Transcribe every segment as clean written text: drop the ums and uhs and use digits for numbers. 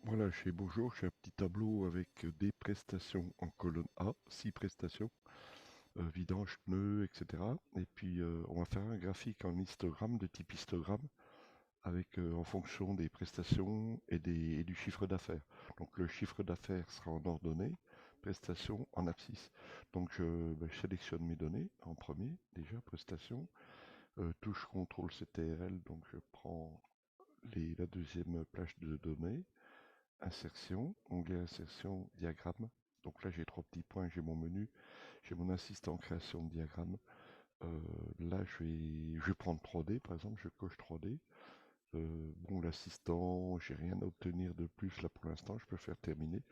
Voilà, chez Beaujour, j'ai un petit tableau avec des prestations en colonne A, 6 prestations, vidange, pneus, etc. Et puis on va faire un graphique en histogramme, de type histogramme, avec en fonction des prestations et du chiffre d'affaires. Donc le chiffre d'affaires sera en ordonnée, prestations en abscisse. Donc je sélectionne mes données en premier, déjà, prestations, touche CTRL CTRL, donc je prends la deuxième plage de données. Insertion, onglet insertion, diagramme. Donc là, j'ai trois petits points, j'ai mon menu, j'ai mon assistant création de diagramme. Euh, Là, je vais prendre 3D, par exemple, je coche 3D. Bon, l'assistant, j'ai rien à obtenir de plus là pour l'instant, je peux faire terminer.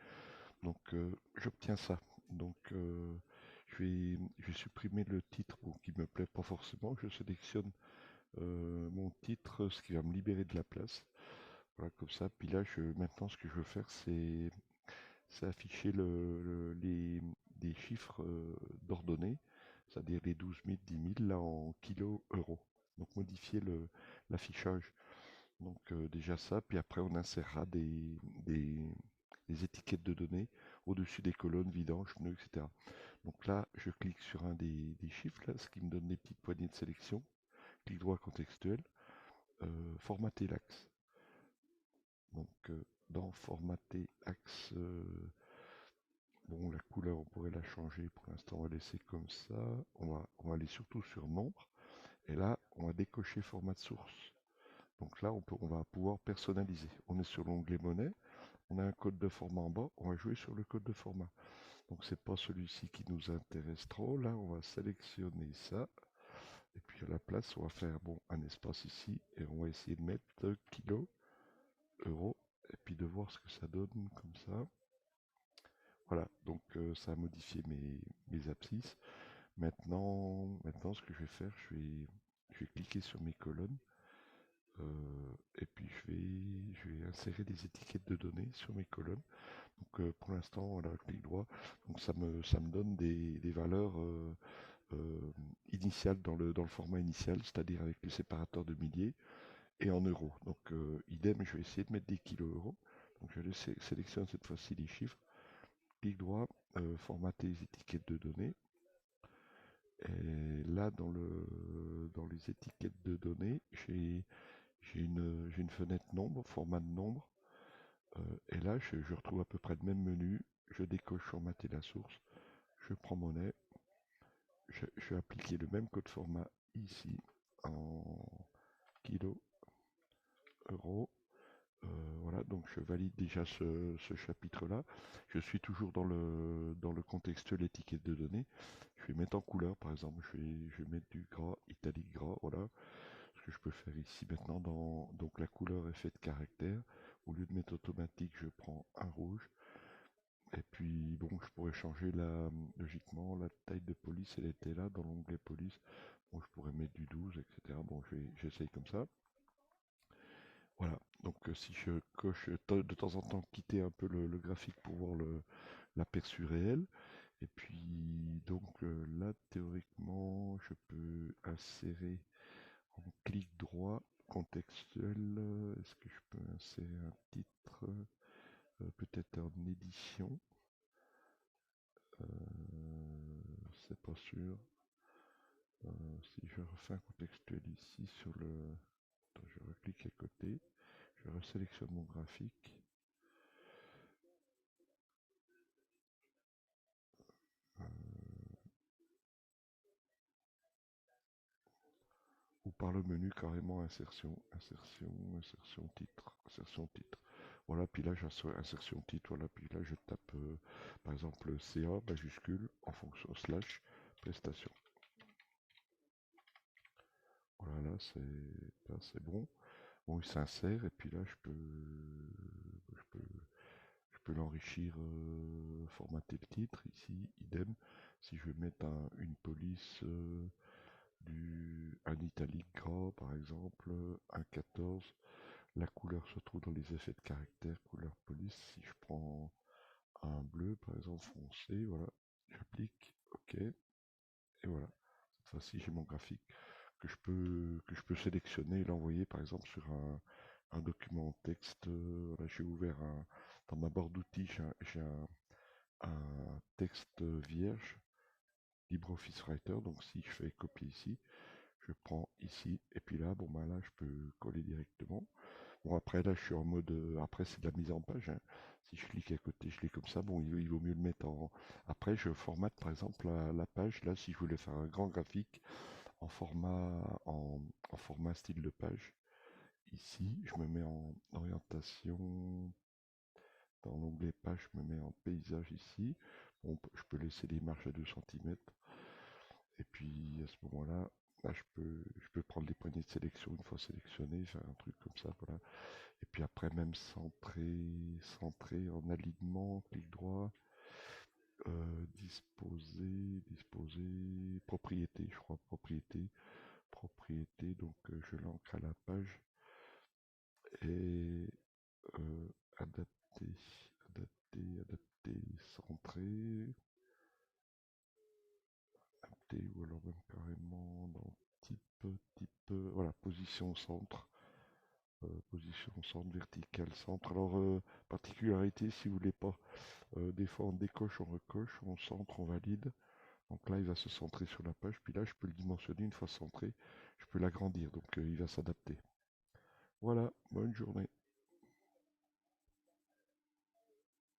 Donc, j'obtiens ça. Donc, je vais supprimer le titre bon, qui me plaît pas forcément. Je sélectionne mon titre, ce qui va me libérer de la place. Voilà, comme ça. Puis là, maintenant, ce que je veux faire, c'est afficher des chiffres d'ordonnées, c'est-à-dire les 12 000, 10 000, là en kilos euros. Donc modifier l'affichage. Donc déjà ça, puis après on insérera des étiquettes de données au-dessus des colonnes, vidange, pneus, etc. Donc là, je clique sur un des chiffres, là, ce qui me donne des petites poignées de sélection. Clic droit contextuel, formater l'axe. Donc dans formater axe, bon, la couleur, on pourrait la changer. Pour l'instant, on va laisser comme ça. On va aller surtout sur nombre. Et là, on va décocher format de source. Donc là, on va pouvoir personnaliser. On est sur l'onglet monnaie. On a un code de format en bas. On va jouer sur le code de format. Donc c'est pas celui-ci qui nous intéresse trop. Là, on va sélectionner ça. Et puis à la place, on va faire bon un espace ici. Et on va essayer de mettre kilo, euro. Et puis de voir ce que ça donne comme ça. Voilà, donc ça a modifié mes abscisses. Maintenant, ce que je vais faire, je vais cliquer sur mes colonnes et puis je vais insérer des étiquettes de données sur mes colonnes. Donc pour l'instant, voilà, clic droit. Donc ça me donne des valeurs initiales dans le format initial, c'est-à-dire avec le séparateur de milliers et en euros. Donc idem, je vais essayer de mettre des kilos euros. Donc je sélectionne cette fois-ci les chiffres. Clic droit, formater les étiquettes de données. Et là, dans les étiquettes de données, j'ai une fenêtre nombre, format de nombre. Et là, je retrouve à peu près le même menu. Je décoche formater la source. Je prends monnaie. Je vais appliquer le même code format ici en kilos, euros. Voilà, donc je valide déjà ce chapitre-là. Je suis toujours dans le contextuel étiquette de données. Je vais mettre en couleur, par exemple, je vais mettre du gras, italique gras, voilà. Ce que je peux faire ici maintenant, donc la couleur effet de caractère. Au lieu de mettre automatique, je prends un rouge. Et puis, bon, je pourrais changer logiquement, la taille de police, elle était là, dans l'onglet police. Bon, je pourrais mettre du 12, etc. Bon, j'essaye comme ça. Voilà, donc si je coche de temps en temps quitter un peu le graphique pour voir l'aperçu réel. Et puis donc là théoriquement je peux insérer en clic droit contextuel. Est-ce que je peux insérer un titre peut-être en édition? C'est pas sûr. Si je refais un contextuel ici sur le... Attends, je reclique à côté. Je resélectionne mon graphique. Euh, ou par le menu carrément insertion, insertion, insertion titre. Voilà, puis là j'ai insertion titre, voilà, puis là je tape par exemple CA majuscule en fonction slash prestation. Voilà, là c'est bon. Bon, il s'insère et puis là je peux, je peux l'enrichir, formater le titre ici, idem. Si je vais mettre une police un italique gras par exemple, un 14. La couleur se trouve dans les effets de caractère, couleur police. Si je prends un bleu, par exemple foncé, voilà, j'applique, OK, et voilà. Cette fois-ci, j'ai mon graphique que je peux sélectionner et l'envoyer, par exemple, sur un document en texte. Voilà, j'ai ouvert dans ma barre d'outils, j'ai un texte vierge, LibreOffice Writer. Donc si je fais copier ici, je prends ici, et puis là, bon bah là, je peux coller directement. Bon après là, je suis en mode, après c'est de la mise en page, hein. Si je clique à côté, je l'ai comme ça. Bon, il vaut mieux le mettre en. Après, je formate par exemple la page. Là, si je voulais faire un grand graphique en en format style de page. Ici, je me mets en orientation. Dans l'onglet page, je me mets en paysage ici. Bon, je peux laisser les marges à 2 centimètres. Et puis à ce moment-là, là, je peux prendre les poignées de sélection une fois sélectionné, faire un truc comme ça, voilà. Et puis après, même centrer en alignement, clic droit, disposer, propriété, je crois, propriété, donc je l'ancre à la page et adapter, adapter, centrer, adapter, ou alors même carrément dans voilà, position centre, verticale, centre. Alors, particularité, si vous voulez pas, des fois on décoche, on recoche, on centre, on valide. Donc là, il va se centrer sur la page. Puis là, je peux le dimensionner une fois centré. Je peux l'agrandir. Donc il va s'adapter. Voilà, bonne journée.